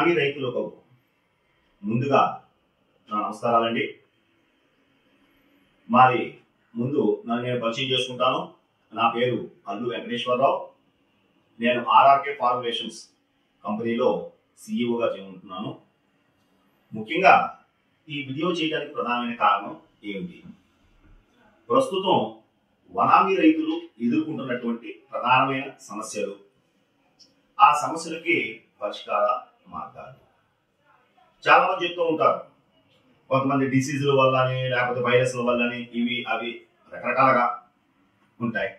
Vannamei రైతులకు ముందుగా నా నమస్కారాలండి. మాది ముందు నన్ను నేను పరిచయం చేసుకుంటాను. నా పేరు అల్లు వెంకటేశ్వరరావు. నేను ఆర్ఆర్కే ఫార్ములేషన్స్ కంపెనీలో సిఇఓగా ఉంటున్నాను. ముఖ్యంగా ఈ వీడియో చేయడానికి ప్రధానమైన కారణం ఏమిటి? ప్రస్తుతం వనామి రైతులు ఎదుర్కొంటున్నటువంటి ప్రధానమైన సమస్యలు, ఆ సమస్యలకి పరిష్కార మార్గాలు. చాలా మంది చెప్తూ ఉంటారు, కొంతమంది డిసీజుల వల్లని లేకపోతే వైరస్ల వల్లని ఇవి అవి రకరకాలుగా ఉంటాయి.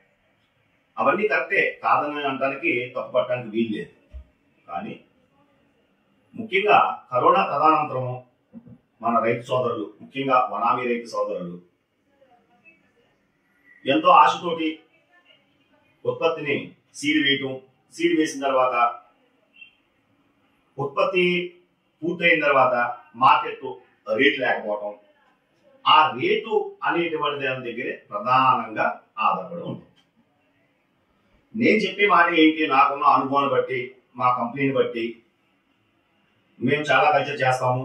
అవన్నీ కరెక్టే, కాదని అనడానికి తప్పు పట్టడానికి వీలు లేదు. కానీ ముఖ్యంగా కరోనా తదనంతరము మన రైతు సోదరులు, ముఖ్యంగా వనామి రైతు సోదరులు ఎంతో ఆశతోటి ఉత్పత్తిని సీడ్ వేసిన తర్వాత ఉత్పత్తి పూర్తయిన తర్వాత మార్కెట్ రేటు లేకపోవటం, ఆ రేటు అనేటువంటి దాని దగ్గరే ప్రధానంగా ఆధారపడి ఉంటుంది. నేను చెప్పే మాట ఏంటి, నాకున్న అనుభవాన్ని బట్టి, మా కంపెనీని బట్టి, మేము చాలా కల్చర్ చేస్తాము,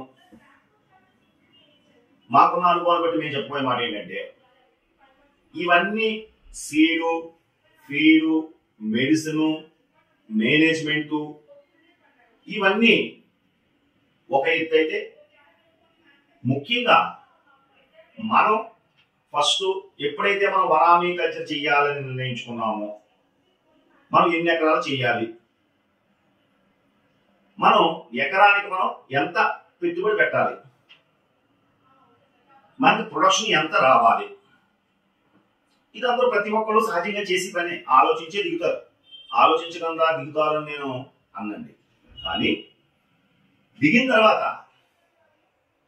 మాకున్న అనుభవాన్ని బట్టి మేము చెప్పబోయే మాట ఏంటంటే, ఇవన్నీ సీడు, ఫీడు, మెడిసిన్, మేనేజ్మెంటు ఇవన్నీ ఒక ఎత్తు అయితే, ముఖ్యంగా మనం ఫస్ట్ ఎప్పుడైతే మనం వనామి కల్చర్ చేయాలని నిర్ణయించుకున్నామో, మనం ఎన్ని ఎకరాలు చేయాలి, మనం ఎకరానికి మనం ఎంత పెట్టుబడి పెట్టాలి, మనకి ప్రొడక్షన్ ఎంత రావాలి, ఇది అందరూ ప్రతి ఒక్కరు సహజంగా చేసి పని ఆలోచించే దిగుతారు. ఆలోచించకుండా దిగుతారని నేను అన్నండి. కానీ దిగిన తర్వాత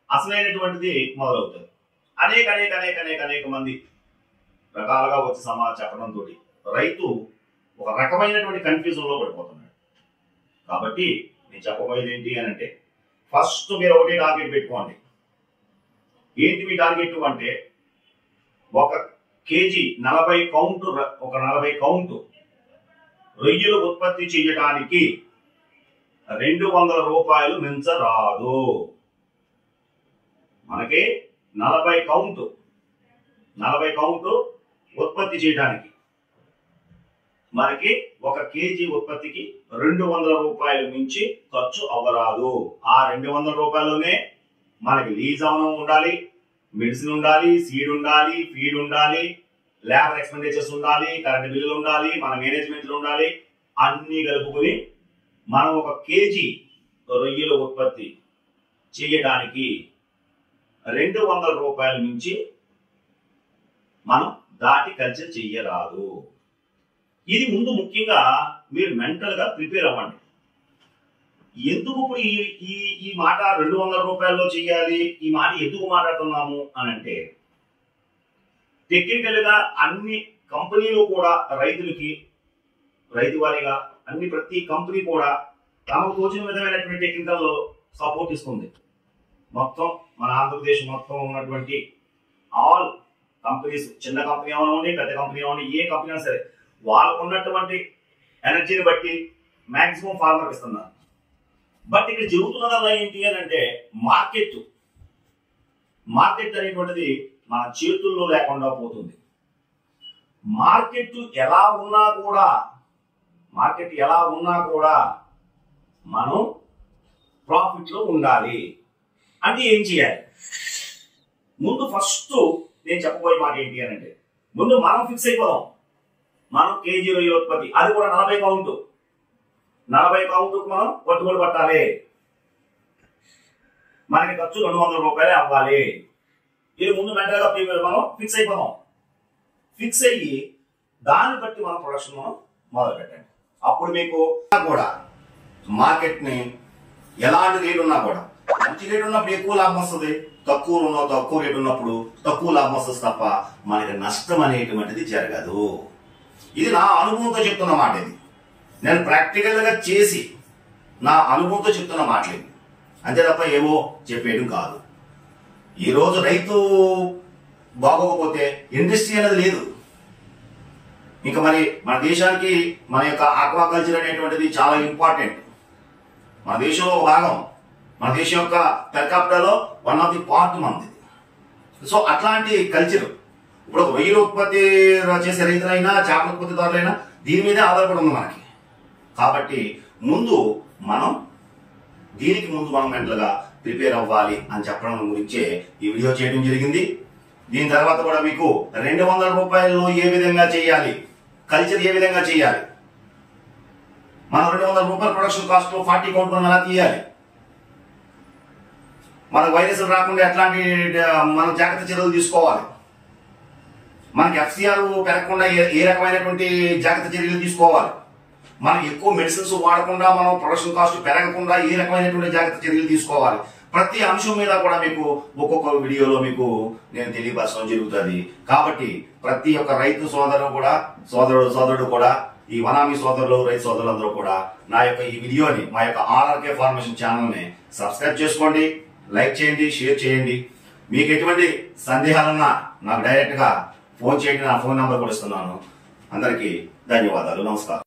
అసలైనటువంటిది మొదలవుతుంది. అనేక మంది రకాలుగా వచ్చి సమాచారం చెప్పడంతో రైతు ఒక రకమైనటువంటి కన్ఫ్యూజన్లో పడిపోతున్నాడు. కాబట్టి నేను చెప్పబోయేది ఏంటి అని అంటే, ఫస్ట్ మీరు ఒకటే టార్గెట్ పెట్టుకోండి. ఏంటి మీ టార్గెట్ అంటే, ఒక కేజీ 40 కౌంటు రొయ్యలు ఉత్పత్తి చేయడానికి 200 రూపాయలు మించరాదు. మనకి 40 కౌంటు ఉత్పత్తి చేయడానికి మనకి ఒక కేజీ ఉత్పత్తికి 200 రూపాయలు మించి ఖర్చు అవ్వరాదు. ఆ 200 రూపాయలునే మనకి లీజ్ అవనం ఉండాలి, మెడిసిన్ ఉండాలి, సీడ్ ఉండాలి, ఫీడ్ ఉండాలి, లేబర్ ఎక్స్పెండిచర్స్ ఉండాలి, కరెంట్ బిల్లులు ఉండాలి, మన మేనేజ్మెంట్లు ఉండాలి. అన్ని కలుపుకొని మనం ఒక కేజీ రొయ్యల ఉత్పత్తి చేయడానికి 200 రూపాయల నుంచి మనం దాటి కల్చర్ చెయ్యరాదు. ఇది ముందు ముఖ్యంగా మీరు మెంటల్ గా ప్రిపేర్ అవ్వండి. ఎందుకు ఇప్పుడు ఈ మాట 200 రూపాయల్లో చెయ్యాలి, ఈ మాట ఎందుకు మాట్లాడుతున్నాము అని అంటే, టెక్నికల్ గా అన్ని కంపెనీలు కూడా రైతు వారీగా ప్రతి కంపెనీ కూడా తమకు తోచిన విధమైనటువంటి టెక్నికల్ సపోర్ట్ ఇస్తుంది. మొత్తం మన ఆంధ్రప్రదేశ్ మొత్తం ఉన్నటువంటి ఆల్ కంపెనీస్, చిన్న కంపెనీ అవనివ్వండి, పెద్ద కంపెనీ అవనివ్వండి, ఏ కంపెనీ అయినా సరే, వాళ్ళకు ఉన్నటువంటి ఎనర్జీని బట్టి మాక్సిమం ఫార్మర్కి ఇస్తున్నారు. బట్ ఇక్కడ జరుగుతున్నదల్లా ఏంటి అని అంటే, మార్కెట్ అనేటువంటిది మన చేతుల్లో లేకుండా పోతుంది. మార్కెట్ ఎలా ఉన్నా కూడా మనం ప్రాఫిట్ లో ఉండాలి. అంటే ఏం చేయాలి? ముందు ఫస్ట్ నేను చెప్పబోయే మాట ఏంటి అని అంటే, ముందు మనం ఫిక్స్ అయిపోదాం. మనం కేజీ రొయ్యల ఉత్పత్తి, అది కూడా 40 కౌంటుకు మనం పట్టుబడి పట్టాలి. మనకి ఖర్చు 200 రూపాయలే అవ్వాలి. ఇది ముందు మెంటల్ గా మనం ఫిక్స్ అయిపోదాం. ఫిక్స్ అయ్యి దాన్ని బట్టి మన ప్రొడక్షన్ మనం మొదలు పెట్టండి. అప్పుడు మీకు కూడా మార్కెట్ ని ఎలాంటి రేటు ఉన్నా కూడా, మంచి రేటు ఉన్నప్పుడు ఎక్కువ లాభం వస్తుంది, తక్కువ రేటు ఉన్నప్పుడు తక్కువ లాభం వస్తుంది తప్ప మనకి నష్టం అనేటువంటిది జరగదు. ఇది నా అనుభవంతో చెప్తున్న మాట. ఇది నేను ప్రాక్టికల్ గా చేసి నా అనుభవంతో చెప్తున్న మాటలు, అంతే తప్ప ఏవో చెప్పేయడం కాదు. ఈరోజు రైతు బాగోకపోతే ఇండస్ట్రీ అనేది లేదు. ఇంకా మరి మన దేశానికి మన యొక్క ఆక్వాకల్చర్ అనేటువంటిది చాలా ఇంపార్టెంట్. మన దేశంలో ఒక భాగం, మన దేశం యొక్క పెర్ క్యాపిటాలో వన్ ఆఫ్ ది పార్ట్ మనది. సో అట్లాంటి కల్చర్ ఇప్పుడు ఒక రొయ్యల ఉత్పత్తి చేసే రైతులైనా చేపల ఉత్పత్తిదారులైనా దీని మీదే ఆధారపడి ఉంది మనకి. కాబట్టి దీనికి ముందు మనం మెంటల్గా ప్రిపేర్ అవ్వాలి అని చెప్పడం గురించే ఈ వీడియో చేయడం జరిగింది. దీని తర్వాత కూడా మీకు 200 రూపాయల్లో ఏ విధంగా చేయాలి, కల్చర్ ఏ విధంగా చేయాలి, మనం 200 రూపాయల ప్రొడక్షన్ కాస్ట్ లో 40 కౌంట్ మనం ఎలా తీయాలి, మన వైరస్లు రాకుండా ఎట్లాంటి మనం జాగ్రత్త చర్యలు తీసుకోవాలి, మనకి FCR పెరగకుండా ఏ రకమైనటువంటి జాగ్రత్త చర్యలు తీసుకోవాలి, మనం ఎక్కువ మెడిసిన్స్ వాడకుండా మనం ప్రొడక్షన్ కాస్ట్ పెరగకుండా ఏ రకమైనటువంటి జాగ్రత్త చర్యలు తీసుకోవాలి, ప్రతి అంశం మీద కూడా మీకు ఒక్కొక్క వీడియోలో మీకు నేను తెలియపరచడం జరుగుతుంది. కాబట్టి ప్రతి ఒక్క రైతు సోదరుడు కూడా ఈ వనామీ సోదరులు, రైతు సోదరులందరూ కూడా నా యొక్క ఈ వీడియోని, మా యొక్క RRK ఫార్మేషన్ ఛానల్ని సబ్స్క్రైబ్ చేసుకోండి, లైక్ చేయండి, షేర్ చేయండి. మీకు ఎటువంటి సందేహాలన్నా నాకు డైరెక్ట్గా ఫోన్ చేయండి, నా ఫోన్ నెంబర్ కూడా ఇస్తున్నాను. అందరికీ ధన్యవాదాలు, నమస్కారం.